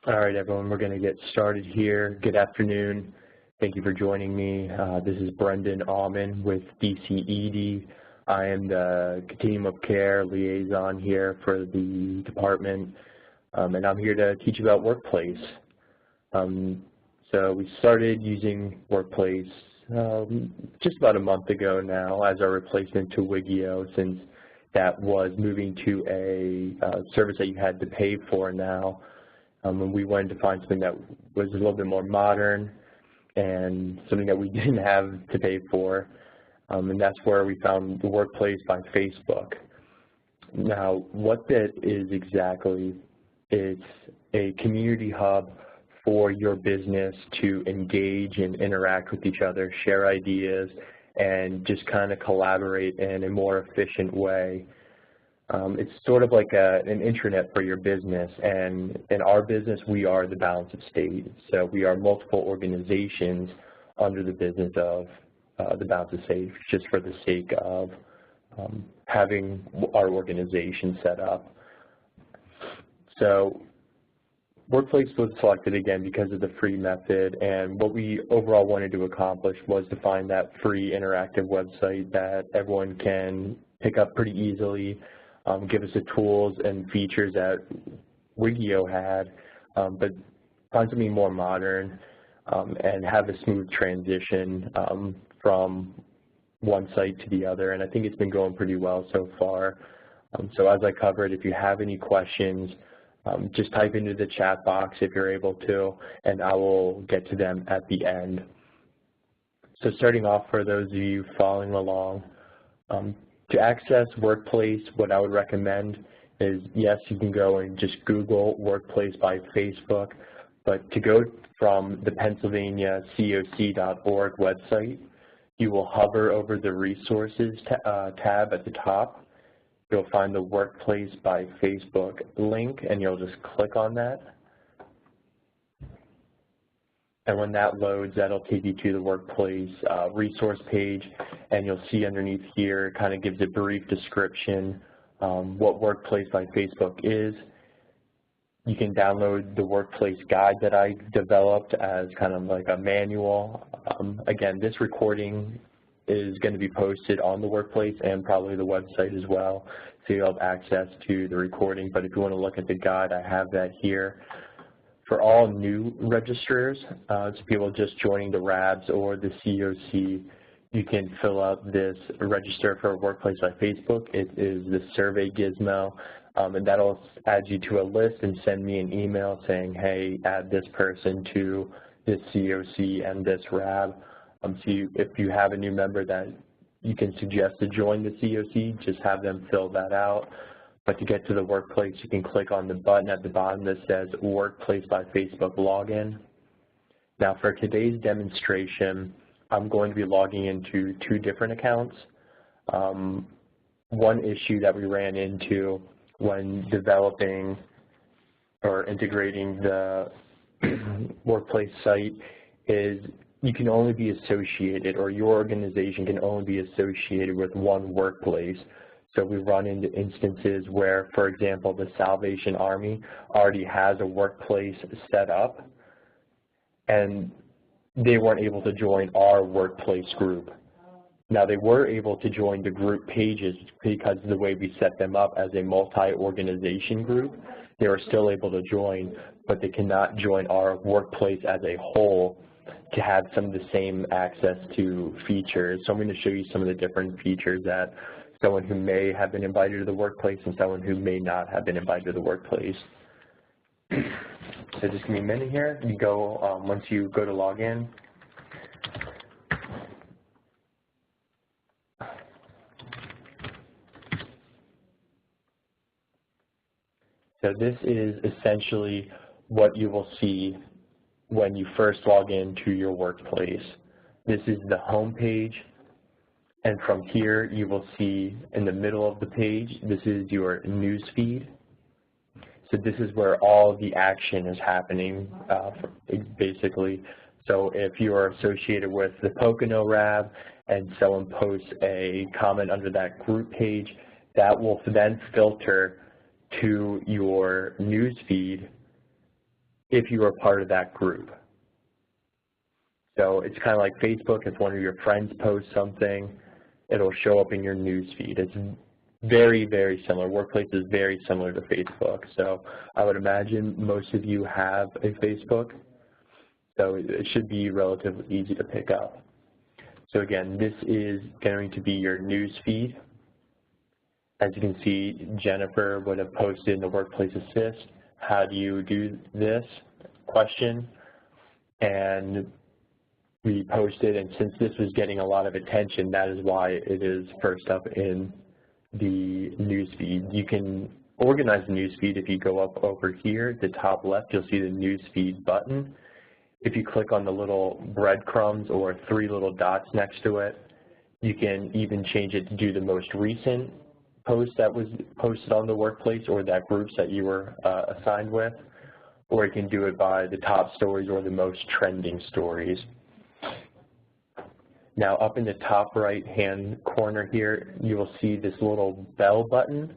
All right, everyone, we're going to get started here. Good afternoon. Thank you for joining me. This is Brendan Allman with DCED. I am the Continuum of Care liaison here for the department, and I'm here to teach you about Workplace. So we started using Workplace just about a month ago now as our replacement to Wigio, since that was moving to a service that you had to pay for now. And we wanted to find something that was a little bit more modern and something that we didn't have to pay for. And that's where we found the Workplace by Facebook. Now, what that is exactly, it's a community hub for your business to engage and interact with each other, share ideas, and just kind of collaborate in a more efficient way. It's sort of like an intranet for your business, and in our business, we are the balance of state. So we are multiple organizations under the business of the balance of state, just for the sake of having our organization set up. So Workplace was selected again because of the free method, and what we overall wanted to accomplish was to find that free interactive website that everyone can pick up pretty easily, give us the tools and features that Wigio had, but find something more modern and have a smooth transition from one site to the other. And I think it's been going pretty well so far. So as I covered, if you have any questions, just type into the chat box if you're able to, and I will get to them at the end. So starting off, for those of you following along, to access Workplace, what I would recommend is, yes, you can go and just Google Workplace by Facebook, but to go from the Pennsylvania COC.org website, you will hover over the Resources tab at the top. You'll find the Workplace by Facebook link, and you'll just click on that. And when that loads, that'll take you to the Workplace resource page, and you'll see underneath here, it kind of gives a brief description what Workplace by Facebook is. You can download the Workplace guide that I developed as kind of like a manual. Again, this recording is going to be posted on the Workplace and probably the website as well, so you'll have access to the recording. But if you want to look at the guide, I have that here. For all new registrars, so people just joining the RABs or the COC, you can fill out this register for Workplace by Facebook. It is the survey gizmo, and that'll add you to a list and send me an email saying, hey, add this person to this COC and this RAB. So if you have a new member that you can suggest to join the COC, just have them fill that out. But to get to the Workplace, you can click on the button at the bottom that says Workplace by Facebook Login. Now for today's demonstration, I'm going to be logging into two different accounts. One issue that we ran into when developing or integrating the Workplace site is you can only be associated, or your organization can only be associated with one Workplace. So we run into instances where, for example, the Salvation Army already has a Workplace set up, and they weren't able to join our Workplace group. Now, they were able to join the group pages because of the way we set them up as a multi-organization group. They were still able to join, but they cannot join our Workplace as a whole to have some of the same access to features. So I'm going to show you some of the different features that someone who may have been invited to the Workplace and someone who may not have been invited to the Workplace. So just give me a minute here. You go, once you go to log in, so this is essentially what you will see when you first log into your Workplace. This is the home page. And from here, you will see in the middle of the page, this is your news feed. So this is where all the action is happening, basically. So if you are associated with the Pocono RAB and someone posts a comment under that group page, that will then filter to your news feed if you are part of that group. So it's kind of like Facebook. If one of your friends posts something, it'll show up in your news feed. It's very, very similar. Workplace is very similar to Facebook. So I would imagine most of you have a Facebook. So it should be relatively easy to pick up. So again, this is going to be your news feed. As you can see, Jennifer would have posted in the Workplace Assist, how do you do this question? And we posted, and since this was getting a lot of attention, that is why it is first up in the news feed. You can organize the news feed if you go up over here at the top left, you'll see the news feed button. If you click on the little breadcrumbs or 3 little dots next to it, you can even change it to do the most recent post that was posted on the Workplace or that groups that you were assigned with, or you can do it by the top stories or the most trending stories. Now up in the top right hand corner here, you will see this little bell button,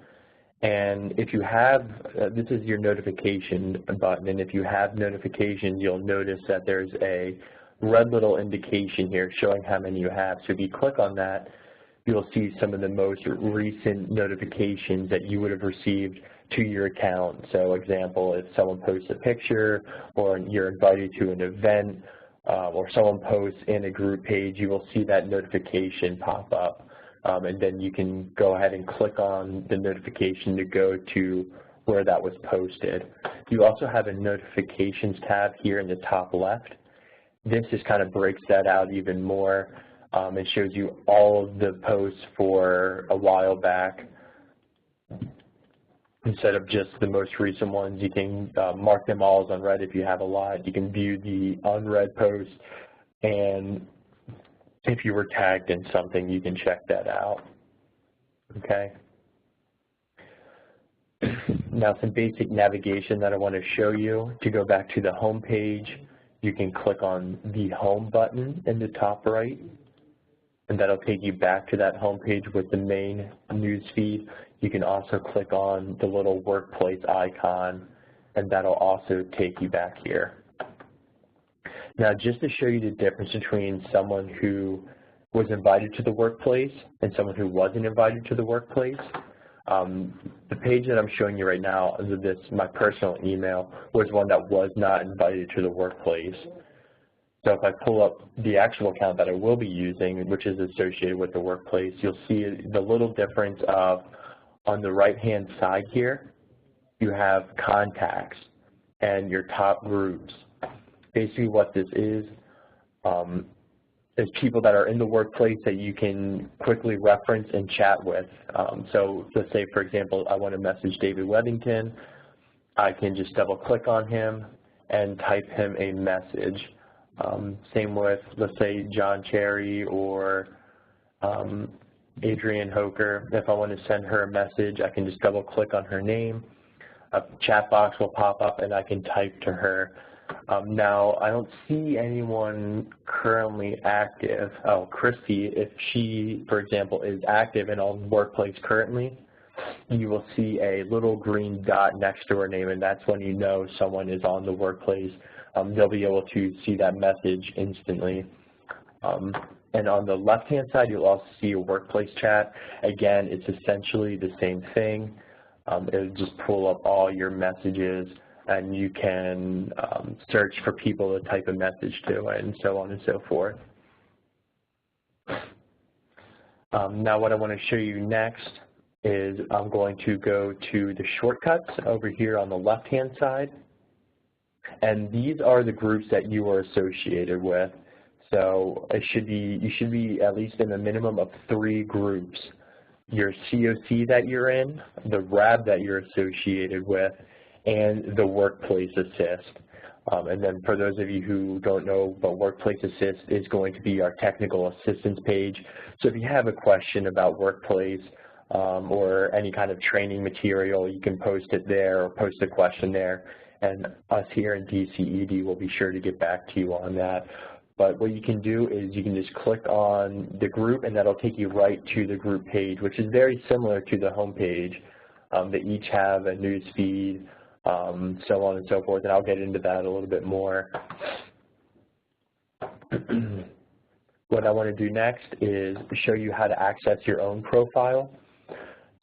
and if you have, this is your notification button, and if you have notifications, you'll notice that there's a red little indication here showing how many you have. So if you click on that, you'll see some of the most recent notifications that you would have received to your account. So example, if someone posts a picture or you're invited to an event or someone posts in a group page, you will see that notification pop up. And then you can go ahead and click on the notification to go to where that was posted. You also have a notifications tab here in the top left. This just kind of breaks that out even more. It shows you all of the posts for a while back. Instead of just the most recent ones, you can mark them all as unread if you have a lot. You can view the unread posts, and if you were tagged in something, you can check that out. Okay. Now some basic navigation that I want to show you. To go back to the home page, you can click on the home button in the top right, and that'll take you back to that home page with the main news feed. You can also click on the little Workplace icon, and that'll also take you back here. Now, just to show you the difference between someone who was invited to the Workplace and someone who wasn't invited to the Workplace, the page that I'm showing you right now, this my personal email, was one that was not invited to the Workplace. So if I pull up the actual account that I will be using, which is associated with the Workplace, you'll see the little difference of, on the right-hand side here, you have contacts and your top groups. Basically what this is people that are in the Workplace that you can quickly reference and chat with. So let's say, for example, I want to message David Webbington. I can just double-click on him and type him a message. Same with, let's say, John Cherry or Adrienne Hoker. If I want to send her a message, I can just double-click on her name. A chat box will pop up, and I can type to her. Now, I don't see anyone currently active. Oh, Christy, if she, for example, is active and on Workplace currently, you will see a little green dot next to her name, and that's when you know someone is on the Workplace. They'll be able to see that message instantly. And on the left-hand side, you'll also see a Workplace chat. Again, it's essentially the same thing. It'll just pull up all your messages, and you can search for people to type a message to, and so on and so forth. Now what I want to show you next is I'm going to go to the shortcuts over here on the left-hand side. And these are the groups that you are associated with. So you should be at least in a minimum of 3 groups. Your COC that you're in, the RAB that you're associated with, and the Workplace Assist. And then for those of you who don't know, but Workplace Assist is going to be our technical assistance page. So if you have a question about Workplace or any kind of training material, you can post it there or post a question there. And us here in DCED will be sure to get back to you on that. But what you can do is you can just click on the group, and that'll take you right to the group page, which is very similar to the home page. They each have a news feed, so on and so forth, and I'll get into that a little bit more. What I want to do next is show you how to access your own profile.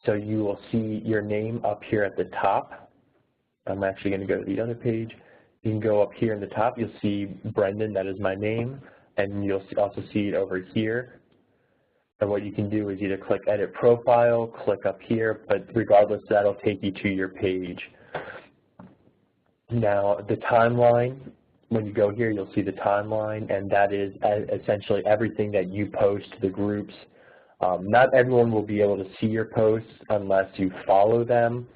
So you will see your name up here at the top. I'm actually going to go to the other page. You can go up here in the top. You'll see Brendan, that is my name, and you'll also see it over here. And what you can do is either click Edit Profile, click up here, but regardless, that'll take you to your page. Now, the timeline, when you go here, you'll see the timeline, and that is essentially everything that you post to the groups. Not everyone will be able to see your posts unless you follow them,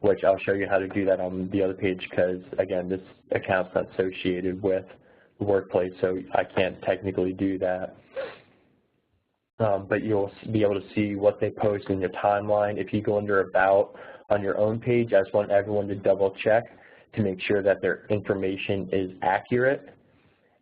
which I'll show you how to do that on the other page because, again, this account's not associated with the workplace, so I can't technically do that. But you'll be able to see what they post in your timeline. If you go under About on your own page, I just want everyone to double check to make sure that their information is accurate.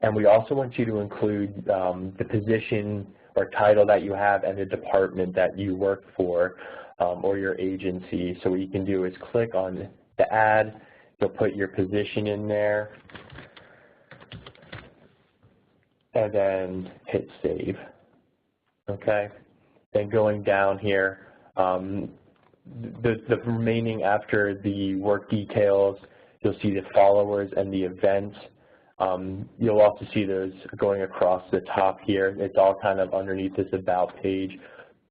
And we also want you to include the position or title that you have and the department that you work for or your agency. So what you can do is click on the ad, you'll put your position in there, and then hit Save. Okay, then going down here, the remaining after the work details, you'll see the followers and the events. You'll also see those going across the top here. It's all kind of underneath this About page.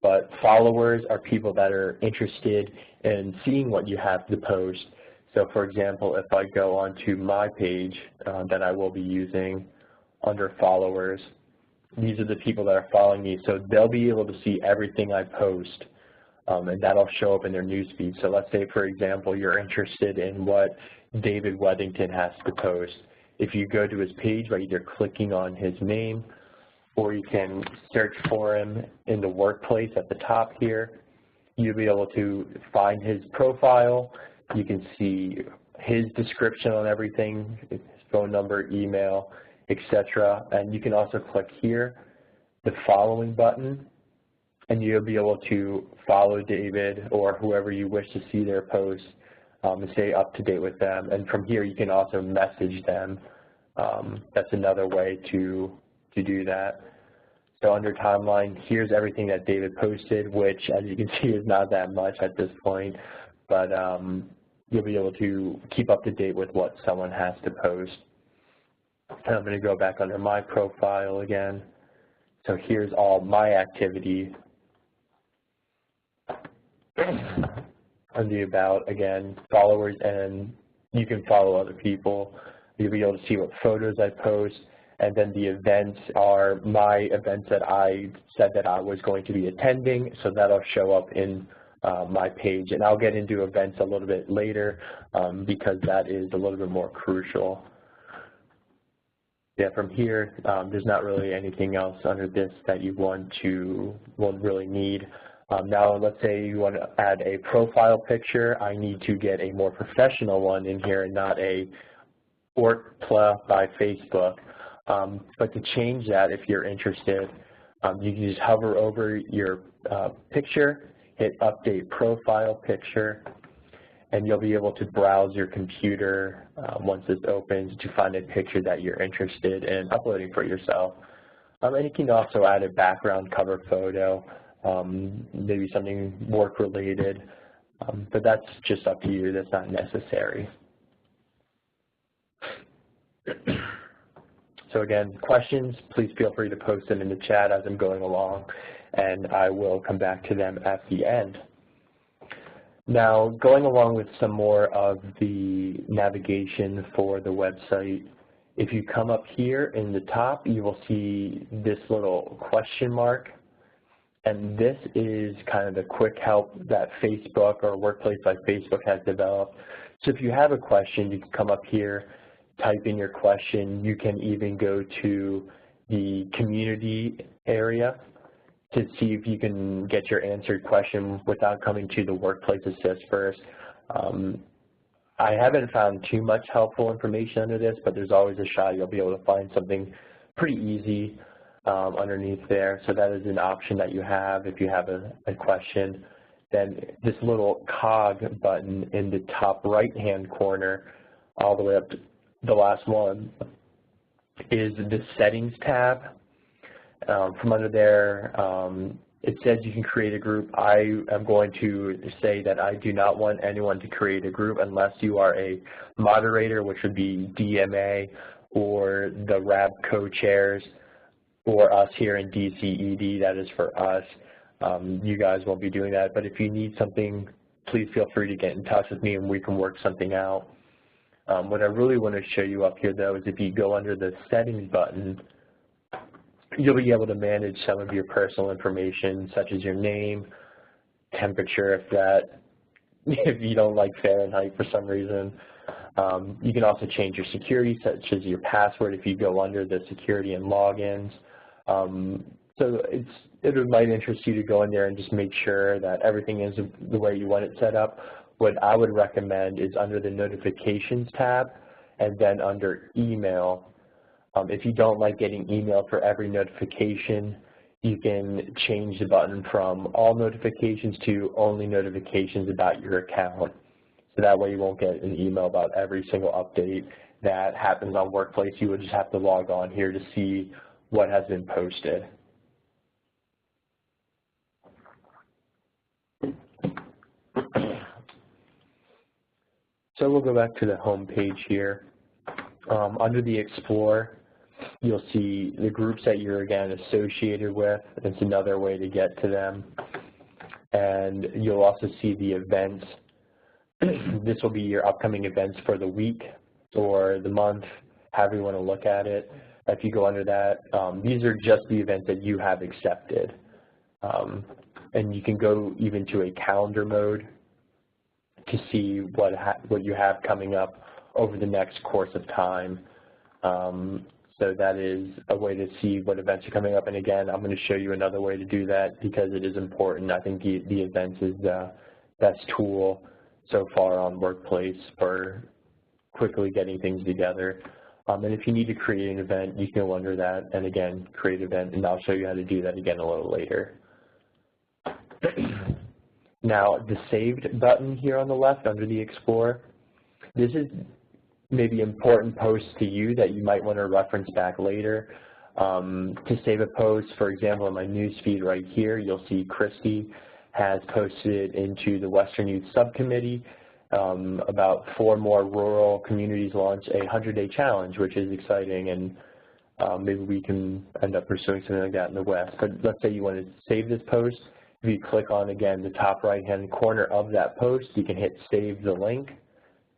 But followers are people that are interested in seeing what you have to post. So for example, if I go onto my page that I will be using under followers, these are the people that are following me, so they'll be able to see everything I post, and that'll show up in their newsfeed. So let's say, for example, you're interested in what David Weddington has to post. If you go to his page by either clicking on his name, or you can search for him in the workplace at the top here, you'll be able to find his profile. You can see his description on everything, his phone number, email, etc. And you can also click here, the following button, and you'll be able to follow David or whoever you wish to see their posts and stay up to date with them. And from here, you can also message them. That's another way to do that. So under timeline, here's everything that David posted, which, as you can see, is not that much at this point, but you'll be able to keep up to date with what someone has to post. And I'm going to go back under my profile again. So here's all my activity. On the About, again, followers, and you can follow other people. You'll be able to see what photos I post, and then the events are my events that I said that I was going to be attending, so that'll show up in my page. And I'll get into events a little bit later because that is a little bit more crucial. Yeah, from here, there's not really anything else under this that you won't really need. Now, let's say you want to add a profile picture. I need to get a more professional one in here and not a Orkla by Facebook. But to change that, if you're interested, you can just hover over your picture, hit Update Profile Picture, and you'll be able to browse your computer once this opens to find a picture that you're interested in uploading for yourself. And you can also add a background cover photo, maybe something work-related, but that's just up to you. That's not necessary. So again, questions, please feel free to post them in the chat as I'm going along, and I will come back to them at the end. Now, going along with some more of the navigation for the website, if you come up here in the top, you will see this little question mark, and this is kind of the quick help that Facebook or Workplace by Facebook has developed. So if you have a question, you can come up here, type in your question. You can even go to the community area to see if you can get your answered question without coming to the Workplace Assist first. I haven't found too much helpful information under this, but there's always a shot you'll be able to find something pretty easy underneath there. So that is an option that you have if you have a question. then this little cog button in the top right-hand corner, all the way up to the last one, is the Settings tab. From under there, it says you can create a group. I am going to say that I do not want anyone to create a group unless you are a moderator, which would be DMA or the RAB co-chairs, or us here in DCED, that is for us. You guys won't be doing that, but if you need something, please feel free to get in touch with me and we can work something out. What I really want to show you up here, though, is if you go under the Settings button, you'll be able to manage some of your personal information, such as your name, temperature, if you don't like Fahrenheit for some reason. You can also change your security, such as your password, if you go under the security and logins. So it might interest you to go in there and just make sure that everything is the way you want it set up. What I would recommend is under the Notifications tab and then under Email. If you don't like getting email for every notification, you can change the button from all notifications to only notifications about your account. So that way you won't get an email about every single update that happens on Workplace. You would just have to log on here to see what has been posted. So we'll go back to the home page here. Under the Explore, you'll see the groups that you're, again, associated with. It's another way to get to them. And you'll also see the events. This will be your upcoming events for the week or the month, however you want to look at it. If you go under that, these are just the events that you have accepted. And you can go even to a calendar mode to see what you have coming up over the next course of time. So that is a way to see what events are coming up. And again, I'm going to show you another way to do that because it is important. I think the events is the best tool so far on Workplace for quickly getting things together. And if you need to create an event, you can go under that and again, create an event, and I'll show you how to do that again a little later. Now, the Saved button here on the left under the Explorer, this is maybe important posts to you that you might want to reference back later. To save a post, for example, in my news feed right here, you'll see Christy has posted into the Western Youth Subcommittee about 4 more rural communities launch a 100-day challenge, which is exciting, and maybe we can end up pursuing something like that in the West. But let's say you want to save this post. If you click on, again, the top right-hand corner of that post, you can hit Save the Link.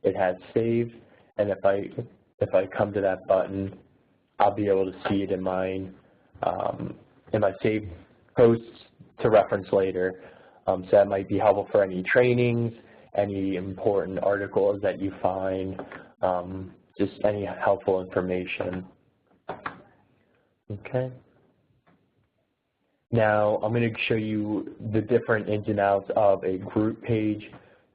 It has saved. And if I come to that button, I'll be able to see it in my saved posts to reference later. So that might be helpful for any trainings, any important articles that you find, just any helpful information. Okay. Now I'm going to show you the different ins and outs of a group page.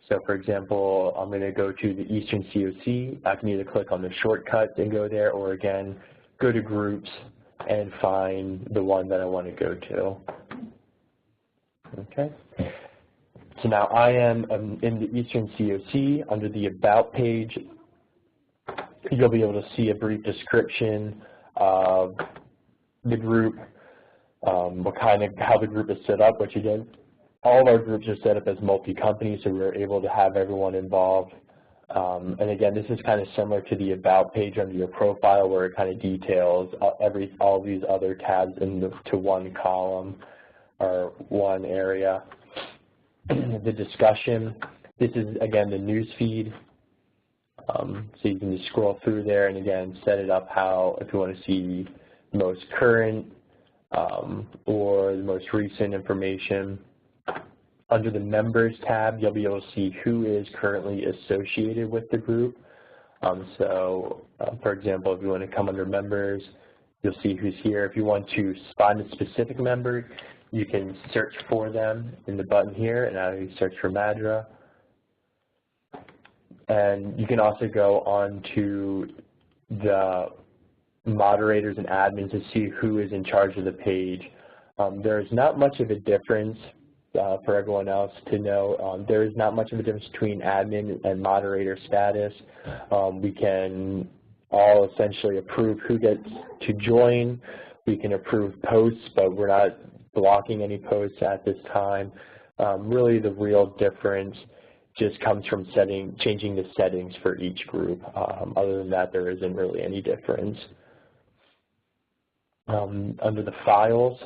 So for example, I'm going to go to the Eastern COC. I can either click on the shortcut and go there, or again, go to groups and find the one that I want to go to. Okay. So now I am in the Eastern COC. Under the About page, you'll be able to see a brief description of the group, how the group is set up, which again, all of our groups are set up as multi-company, so we're able to have everyone involved. And again, this is kind of similar to the About page under your profile, where it kind of details all these other tabs into one column or one area. The discussion, this is again the news feed. So you can just scroll through there and again set it up if you want to see the most current or the most recent information. Under the Members tab, you'll be able to see who is currently associated with the group. For example, if you want to come under Members, you'll see who's here. If you want to find a specific member, you can search for them in the button here, and now you search for Madra. And you can also go on to the moderators and admins to see who is in charge of the page. There's not much of a difference for everyone else to know, there is not much of a difference between admin and moderator status. We can all essentially approve who gets to join. We can approve posts, but we're not blocking any posts at this time. Really the real difference just comes from changing the settings for each group. Other than that, there isn't really any difference. Under the files,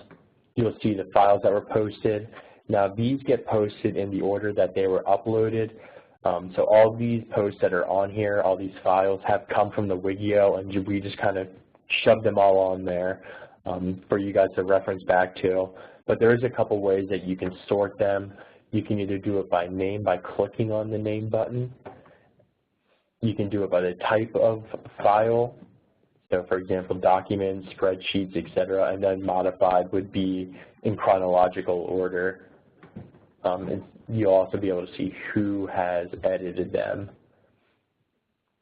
you'll see the files that were posted. Now these get posted in the order that they were uploaded. So all these posts that are on here, all these files have come from the Wigio, and we just kind of shoved them all on there for you guys to reference back to. But there is a couple ways that you can sort them. You can either do it by name by clicking on the name button. You can do it by the type of file. So for example, documents, spreadsheets, etc. And then modified would be in chronological order. And you'll also be able to see who has edited them.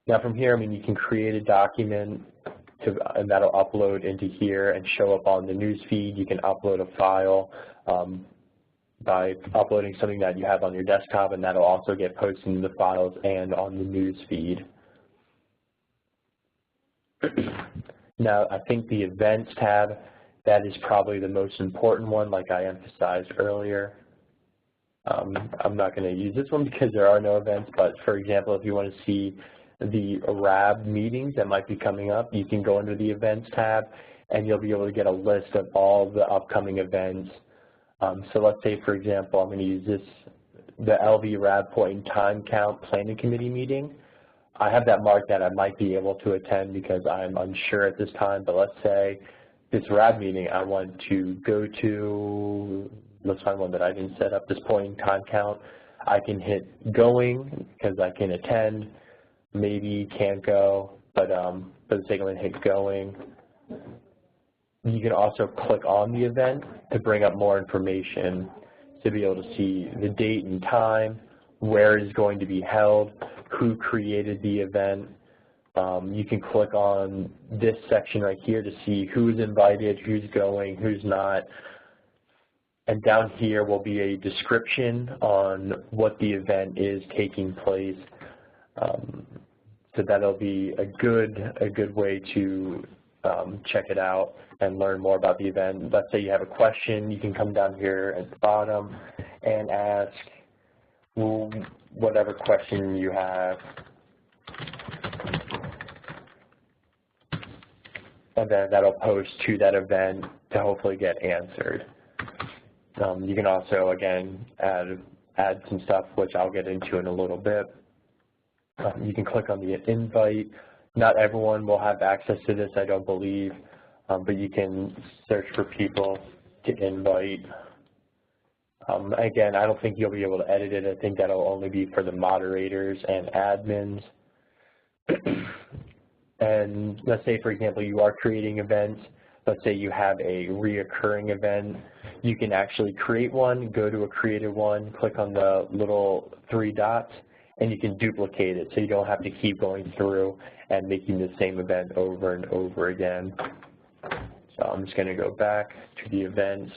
Now from here, I mean, you can create a document and that'll upload into here and show up on the news feed. You can upload a file by uploading something that you have on your desktop, and that'll also get posted in the files and on the news feed. Now, I think the Events tab, that is probably the most important one, like I emphasized earlier. I'm not going to use this one because there are no events, but for example, if you want to see the RAB meetings that might be coming up, you can go under the Events tab, and you'll be able to get a list of all the upcoming events. So let's say, for example, I'm going to use the LV RAB point in time count planning committee meeting. I have that marked that I might be able to attend because I'm unsure at this time, but let's say this RAB meeting I want to go to, let's find one that I didn't set up, this point in time count. I can hit going because I can attend, maybe can't go, but for the sake of it, hit going. You can also click on the event to bring up more information to be able to see the date and time, where it is going to be held, who created the event. You can click on this section right here to see who's invited, who's going, who's not. And down here will be a description on what the event is taking place. So that'll be a good way to check it out and learn more about the event. Let's say you have a question, you can come down here at the bottom and ask whatever question you have. And then that'll post to that event to hopefully get answered. You can also, again, add some stuff, which I'll get into in a little bit. You can click on the invite. Not everyone will have access to this, I don't believe, but you can search for people to invite. Again, I don't think you'll be able to edit it. I think that'll only be for the moderators and admins. And let's say, for example, you are creating events. Let's say you have a reoccurring event. You can actually create one, go to a created one, click on the little 3 dots, and you can duplicate it so you don't have to keep going through and making the same event over and over again. So I'm just going to go back to the events.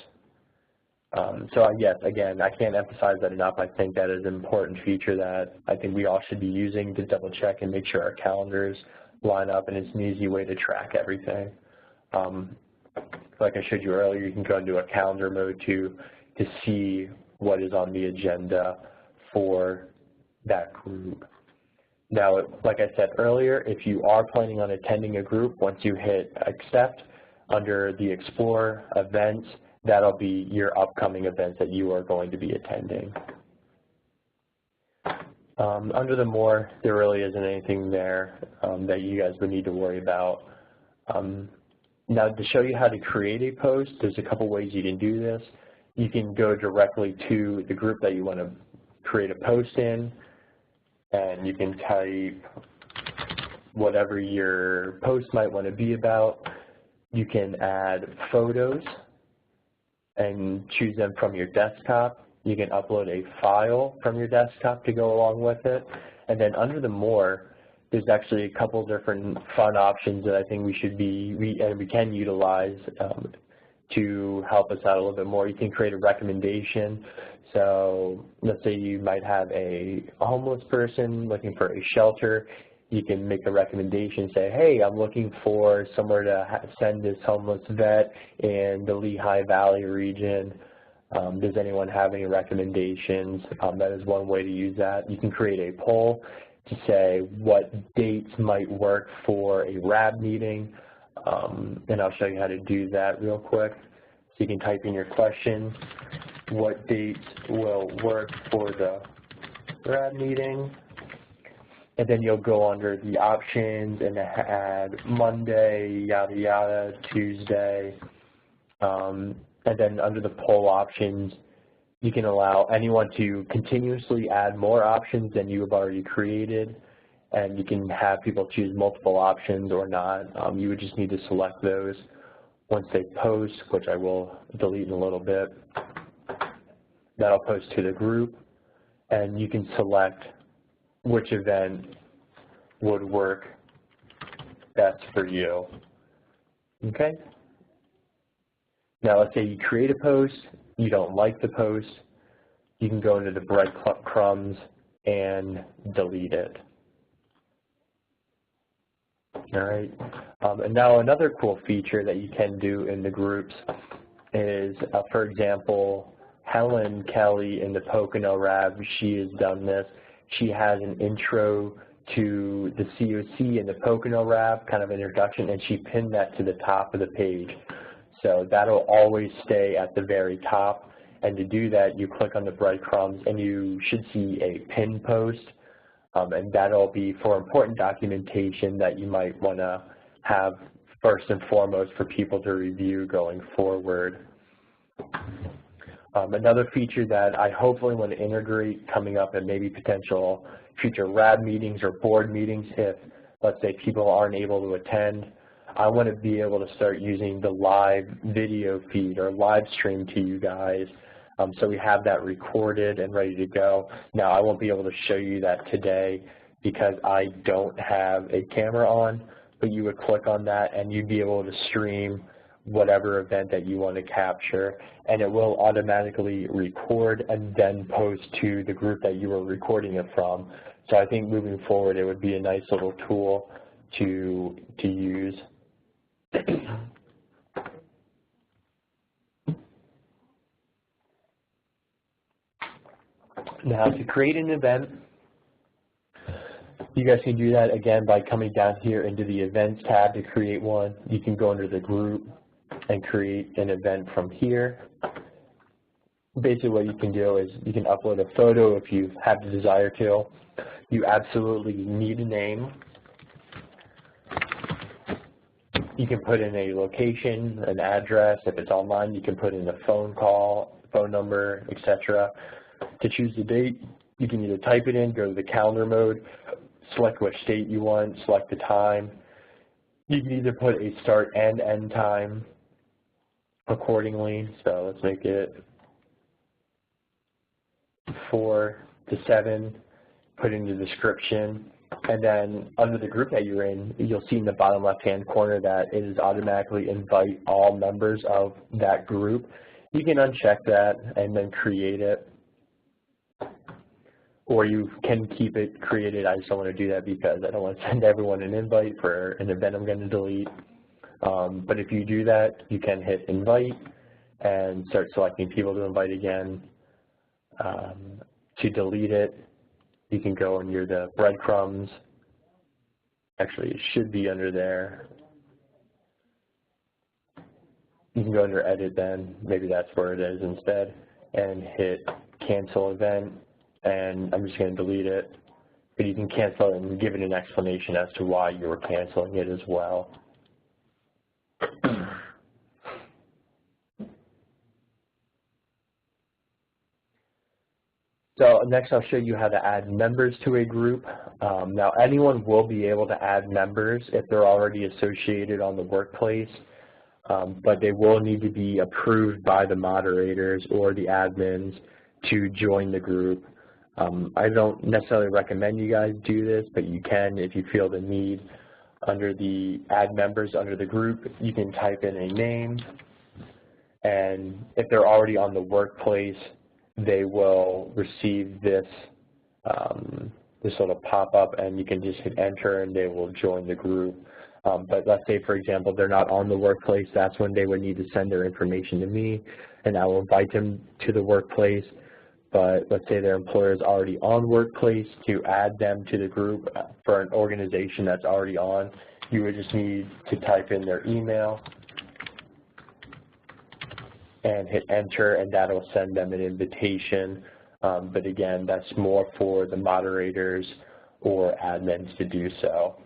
So yes, again, I can't emphasize that enough. I think that is an important feature that I think we all should be using to double check and make sure our calendars line up, and it's an easy way to track everything. Like I showed you earlier, you can go into a calendar mode to see what is on the agenda for that group. Now, like I said earlier, if you are planning on attending a group, once you hit accept under the Explore events, that'll be your upcoming events that you are going to be attending. Under the more, there really isn't anything there that you guys would need to worry about. Now, to show you how to create a post, there's a couple ways you can do this. You can go directly to the group that you want to create a post in, and you can type whatever your post might want to be about. You can add photos and choose them from your desktop. You can upload a file from your desktop to go along with it. And then under the more, there's actually a couple different fun options that I think we can utilize to help us out a little bit more. You can create a recommendation. So let's say you might have a homeless person looking for a shelter. You can make a recommendation, say, hey, I'm looking for somewhere to send this homeless vet in the Lehigh Valley region. Does anyone have any recommendations? That is one way to use that. You can create a poll to say what dates might work for a RAB meeting, and I'll show you how to do that real quick. So you can type in your question, what dates will work for the RAB meeting, and then you'll go under the options and add Monday, yada yada, Tuesday, and then under the poll options, you can allow anyone to continuously add more options than you have already created, and you can have people choose multiple options or not. You would just need to select those. Once they post, which I will delete in a little bit, that'll post to the group, and you can select which event would work best for you. Okay? Now let's say you create a post, you don't like the post, you can go into the breadcrumbs and delete it. All right. And now another cool feature that you can do in the groups is, for example, Helen Kelly in the Pocono RAB, she has done this. She has an intro to the COC in the Pocono RAB, kind of introduction, and she pinned that to the top of the page. So that'll always stay at the very top. And to do that, you click on the breadcrumbs, and you should see a pin post. And that'll be for important documentation that you might want to have first and foremost for people to review going forward. Another feature that I hopefully want to integrate coming up at maybe potential future RAB meetings or board meetings, if, let's say, people aren't able to attend, I want to be able to start using the live video feed or live stream to you guys. So we have that recorded and ready to go. Now, I won't be able to show you that today because I don't have a camera on, but you would click on that and you'd be able to stream whatever event that you want to capture, and it will automatically record and then post to the group that you were recording it from. So I think moving forward, it would be a nice little tool to use. Now, to create an event, you guys can do that again by coming down here into the Events tab to create one. You can go under the group and create an event from here. Basically what you can do is you can upload a photo if you have the desire to. You absolutely need a name. You can put in a location, an address. If it's online, you can put in a phone call, phone number, etc. To choose the date, you can either type it in, go to the calendar mode, select which date you want, select the time. You can either put a start and end time accordingly. So let's make it 4 to 7, put in the description, and then under the group that you're in, you'll see in the bottom left-hand corner that it is automatically invite all members of that group. You can uncheck that and then create it, or you can keep it created. I just don't want to do that because I don't want to send everyone an invite for an event I'm going to delete. But if you do that, you can hit invite and start selecting people to invite again. To delete it, you can go under the breadcrumbs. Actually, it should be under there. You can go under edit then, maybe that's where it is instead, and hit cancel event, and I'm just going to delete it. But you can cancel it and give it an explanation as to why you were canceling it as well. So next I'll show you how to add members to a group. Now anyone will be able to add members if they're already associated on the workplace, but they will need to be approved by the moderators or the admins to join the group. I don't necessarily recommend you guys do this, but you can if you feel the need. Under the add members under the group, you can type in a name, and if they're already on the workplace, they will receive this this little pop-up, and you can just hit enter and they will join the group. But let's say, for example, they're not on the workplace, that's when they would need to send their information to me, and I will invite them to the workplace. But let's say their employer is already on workplace, to add them to the group for an organization that's already on, you would just need to type in their email and hit enter, and that'll send them an invitation. But again, that's more for the moderators or admins to do so.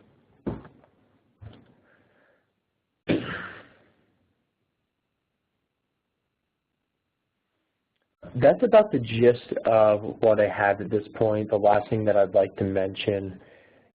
That's about the gist of what I have at this point. The last thing that I'd like to mention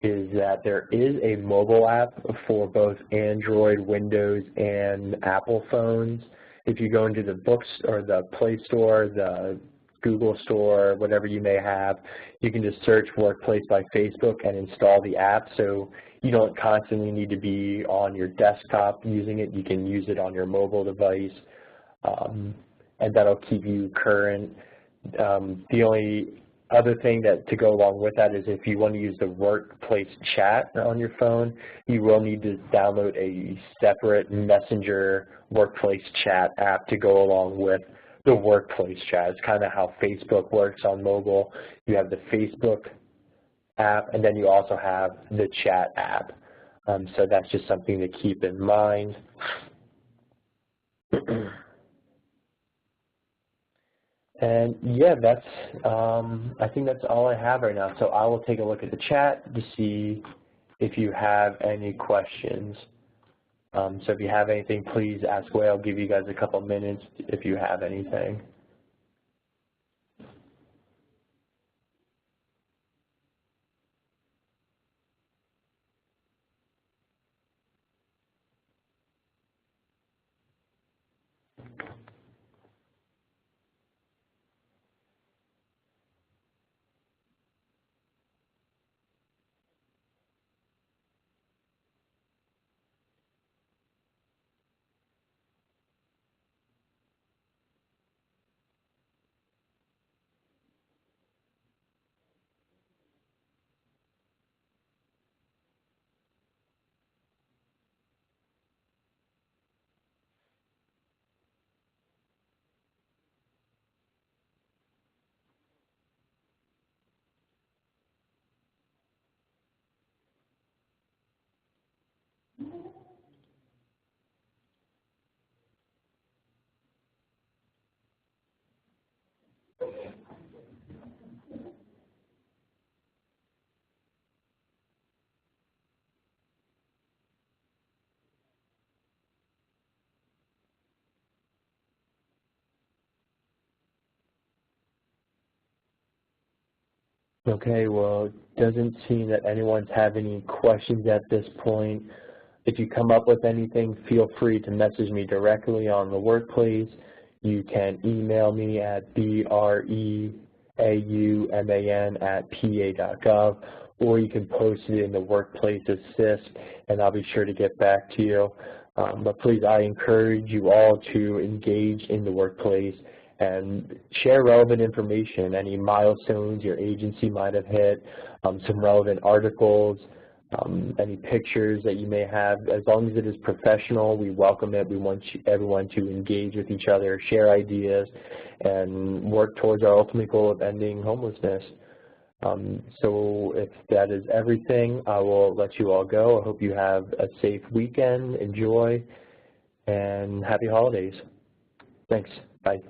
is that there is a mobile app for both Android, Windows, and Apple phones. If you go into the books or the Play Store, the Google Store, whatever you may have, you can just search Workplace by Facebook and install the app, so you don't constantly need to be on your desktop using it. You can use it on your mobile device, and that'll keep you current. The only other thing to go along with that is if you want to use the Workplace chat on your phone, you will need to download a separate Messenger Workplace chat app to go along with the Workplace chat. It's kind of how Facebook works on mobile. You have the Facebook app, and then you also have the chat app. So that's just something to keep in mind. And yeah, that's I think that's all I have right now. So I will take a look at the chat to see if you have any questions. So if you have anything, please ask away. I'll give you guys a couple minutes if you have anything. Okay, well, it doesn't seem that anyone's have any questions at this point. If you come up with anything, feel free to message me directly on the Workplace. You can email me at breauman@pa.gov, or you can post it in the Workplace Assist, and I'll be sure to get back to you. But please, I encourage you all to engage in the Workplace and share relevant information, any milestones your agency might have hit, some relevant articles, any pictures that you may have. As long as it is professional, we welcome it. We want everyone to engage with each other, share ideas, and work towards our ultimate goal of ending homelessness. So if that is everything, I will let you all go. I hope you have a safe weekend, enjoy, and happy holidays. Thanks. Bye.